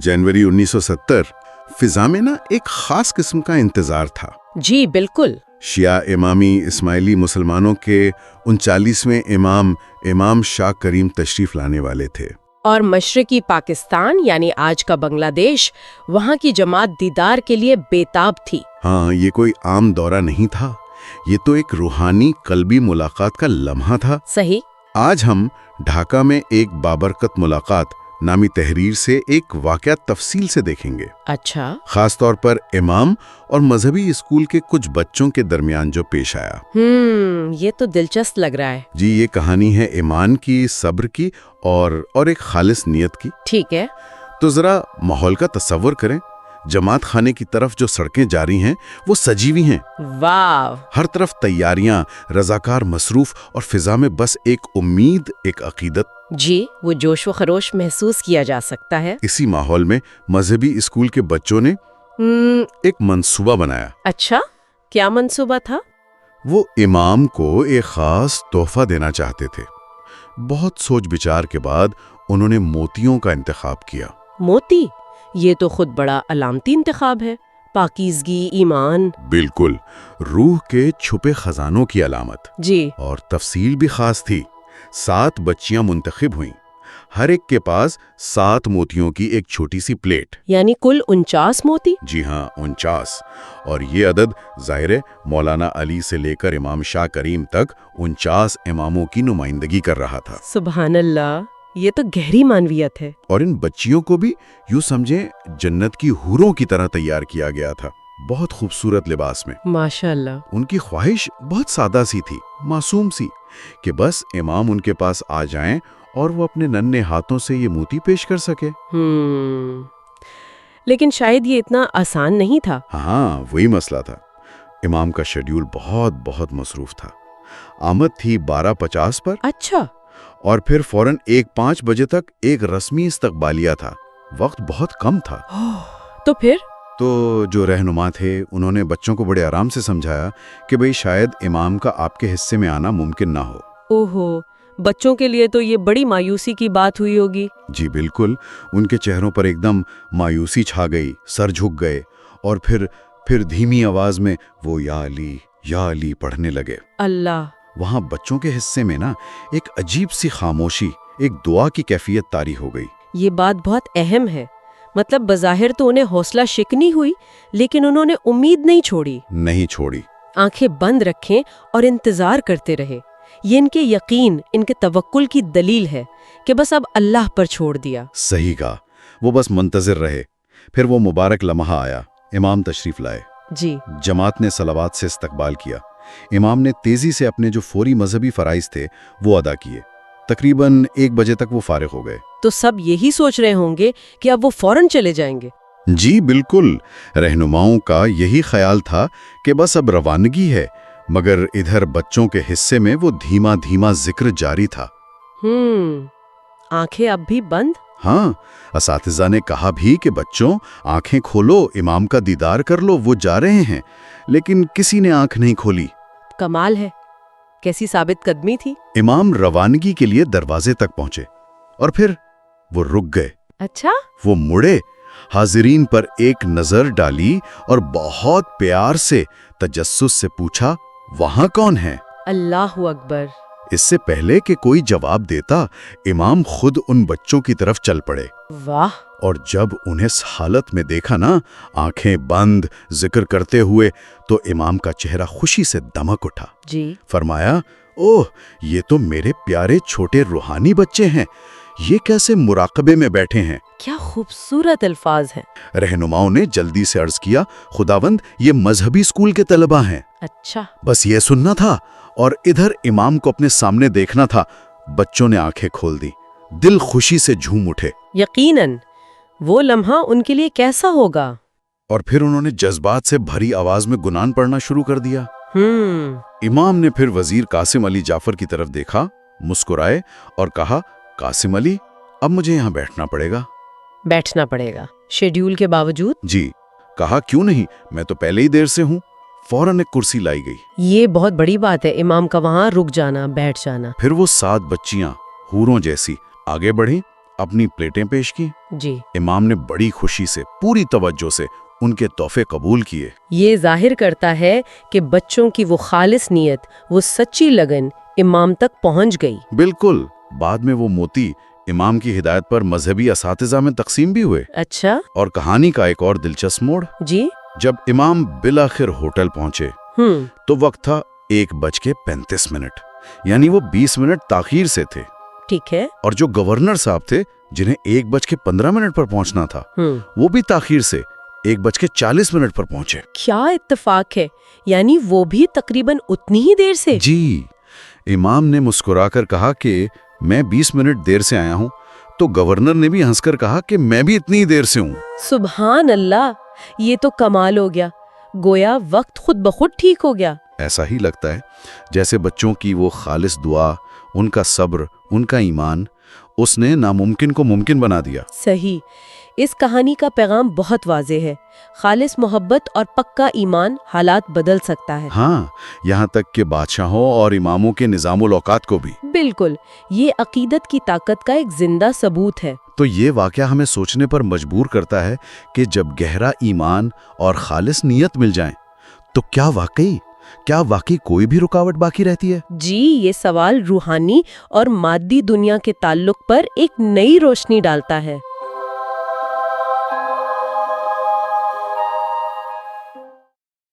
जनवरी 1970 फिजा में ना एक खास किस्म का इंतजार था। जी बिल्कुल। शिया इमामी इस्माइली मुसलमानों के 39वें इमाम शाह करीम तशरीफ लाने वाले थे। और मशरकी पाकिस्तान यानी आज का बांग्लादेश, वहाँ की जमात दीदार के लिए बेताब थी। हाँ, ये कोई आम दौरा नहीं था, ये तो एक रूहानी कल्बी मुलाकात का लम्हा था। सही। आज हम ढाका में एक बाबरकत मुलाकात नामी तहरीर से एक वाकया तफसील से देखेंगे। अच्छा। खास तौर पर इमाम और मजहबी स्कूल के कुछ बच्चों के दरमियान जो पेश आया। ये तो दिलचस्प लग रहा है। जी, ये कहानी है ईमान की, सब्र की और एक खालिस नियत की। ठीक है। तो जरा माहौल का तस्वर करें। जमात खाने की तरफ जो सड़कें जारी हैं वो सजी हुई हैं। वाह। हर तरफ तैयारियां, रजाकार मसरूफ और फिजा में बस एक उम्मीद, एक अकीदत। जी, वो जोश व खरोश महसूस किया जा सकता है। इसी माहौल में मजहबी स्कूल के बच्चों ने एक मंसूबा बनाया। अच्छा, क्या मंसूबा था? वो इमाम को एक खास तोहफा देना चाहते थे। बहुत सोच विचार के बाद उन्होंने मोतियों का इंतखाब किया। मोती? ये तो खुद बड़ा अलामती इंतखाब है। पाकीज़गी, ईमान। बिल्कुल, रूह के छुपे खजानों की अलामत। जी। और तफसील भी खास थी। 7 बच्चियां मुंतखब हुईं। हर एक के पास 7 मोतियों की एक छोटी सी प्लेट। यानी कुल 49 मोती? जी हाँ, 49। और ये अदद ज़ाहिर है मौलाना अली से लेकर इमाम शाह करीम तक 49 इमामों की नुमाइंदगी कर रहा था। सुभान अल्लाह, ये तो गहरी मानवियत है। और इन बच्चियों को भी यूं समझें जन्नत की हूरों की तरह तैयार किया गया था, बहुत खूबसूरत लिबास में। माशाअल्लाह। उनकी ख्वाहिश बहुत सादा सी थी, मासूम सी, कि बस इमाम उनके पास आ जाएं और वो अपने नन्हे हाथों से ये मोती पेश कर सके। लेकिन शायद ये इतना आसान नहीं था। हाँ, वही मसला था। इमाम का शेड्यूल बहुत मसरूफ था। आमद थी 12:50 पर। अच्छा। और फिर फौरन 1:05 बजे तक एक रस्मी इस्तकबालिया था। वक्त बहुत कम था। तो फिर? तो जो रहनुमा थे उन्होंने बच्चों को बड़े आराम से समझाया कि भाई शायद इमाम का आपके हिस्से में आना मुमकिन ना हो। ओहो, बच्चों के लिए तो ये बड़ी मायूसी की बात हुई होगी। जी बिल्कुल, उनके चेहरों पर एकदम मायूसी छा गई, सर झुक गए और फिर धीमी आवाज में वो या अली पढ़ने लगे। अल्लाह। वहां बच्चों के हिस्से में ना एक अजीब सी खामोशी, एक दुआ की कैफियत तारी हो गई। ये बात बहुत अहम है। मतलब बज़ाहिर तो उन्हें हौसला शिकनी हुई, लेकिन उन्होंने उम्मीद नहीं छोड़ी। आंखें बंद रखें और इंतजार करते रहे। ये इनके यकीन, इनके तवक्कुल की दलील है कि बस अब अल्लाह पर छोड़ दिया। सही कहा, वो बस मुंतजिर रहे। फिर वो मुबारक लम्हा आया। इमाम तशरीफ लाए। जी। जमात ने सलावात से इस्तकबाल किया। इमाम ने तेजी से अपने जो फौरी मजहबी फराइज थे वो अदा किए। तकरीबन 1 बजे तक वो फारिग हो गए। तो सब यही सोच रहे होंगे कि अब वो फौरन चले जाएंगे। जी बिल्कुल, रहनुमाओं का यही ख्याल था कि बस अब रवानगी है, मगर इधर बच्चों के हिस्से में वो धीमा धीमा जिक्र जारी था। आंखें अब भी बंद? हाँ, असातिज़ा ने कहा भी कि बच्चों आंखें खोलो, इमाम का दीदार कर लो, वो जा रहे हैं। लेकिन किसी ने आंख नहीं खोली। कमाल है, कैसी साबित कदमी थी। इमाम रवानगी के लिए दरवाजे तक पहुंचे और फिर वो रुक गए। अच्छा? वो मुड़े, हाजिरीन पर एक नजर डाली और बहुत प्यार से तजस्सुस से पूछा, वहां कौन है? अल्लाहु अकबर। इससे पहले कि कोई जवाब देता, इमाम खुद उन बच्चों की तरफ चल पड़े। वाह। और जब उन्हें इस हालत में देखा ना, आंखें बंद, जिक्र करते हुए, तो इमाम का चेहरा खुशी से दमक उठा। जी। फरमाया, ओह, ये तो मेरे प्यारे छोटे रूहानी बच्चे हैं। ये कैसे मुराकबे में बैठे हैं? क्या खूबसूरत अल्फाज हैं। रहनुमाओं ने जल्दी से अर्ज किया, खुदावंद, ये मजहबी स्कूल के तलबा हैं। अच्छा। बस ये सुनना था और इधर इमाम को अपने सामने देखना था। बच्चों ने आंखें खोल दी, दिल खुशी से झूम उठे। यकीनन वो लम्हा उनके लिए कैसा होगा। और फिर उन्होंने जज्बात से भरी आवाज में गुनान पढ़ना शुरू कर दिया। इमाम ने फिर वजीर कासिम अली जाफर की तरफ देखा, मुस्कुराए और कहा, कासिम अली, अब मुझे यहाँ बैठना पड़ेगा। शेड्यूल के बावजूद? जी। कहा, क्यों नहीं, मैं तो पहले ही देर से हूँ। फौरन एक कुर्सी लाई गई। ये बहुत बड़ी बात है, इमाम का वहाँ रुक जाना, बैठ जाना। फिर वो 7 बच्चियां हूरों जैसी आगे बढ़ी, اپنی پلیٹیں پیش کی. جی. امام نے بڑی خوشی سے پوری توجہ سے ان کے تحفے قبول کیے. یہ ظاہر کرتا ہے کہ بچوں کی وہ خالص نیت، وہ سچی لگن امام تک پہنچ گئی. بالکل. بعد میں وہ موتی امام کی ہدایت پر مذہبی اساتذہ میں تقسیم بھی ہوئے. اچھا. اور کہانی کا ایک اور دلچسپ موڑ. جی. جب امام بالآخر ہوٹل پہنچے تو وقت تھا 1:35، یعنی وہ 20 منٹ تاخیر سے تھے. ٹھیک ہے. اور جو گورنر صاحب تھے جنہیں 1:15 پر پہنچنا تھا وہ بھی تاخیر سے 1:40 پر پہنچے. کیا اتفاق ہے، یعنی وہ بھی تقریباً اتنی ہی دیر سے. جی. امام نے مسکرا کر کہا کہ میں 20 منٹ دیر سے آیا ہوں، تو گورنر نے بھی ہنس کر کہا کہ میں بھی اتنی دیر سے ہوں. سبحان اللہ، یہ تو کمال ہو گیا. گویا وقت خود بخود ٹھیک ہو گیا. ایسا ہی لگتا ہے جیسے بچوں کی وہ خالص دعا، ان کا صبر، ان کا ایمان، اس نے ناممکن کو ممکن بنا دیا. صحیح. اس کہانی کا پیغام بہت واضح ہے. خالص محبت اور پکا ایمان حالات بدل سکتا ہے. ہاں، یہاں تک کہ بادشاہوں اور اماموں کے نظام الاوقات کو بھی. بالکل. یہ عقیدت کی طاقت کا ایک زندہ ثبوت ہے. تو یہ واقعہ ہمیں سوچنے پر مجبور کرتا ہے کہ جب گہرا ایمان اور خالص نیت مل جائیں تو کیا واقعی کوئی بھی رکاوٹ باقی رہتی ہے؟ جی، یہ سوال روحانی اور مادی دنیا کے تعلق پر ایک نئی روشنی ڈالتا ہے.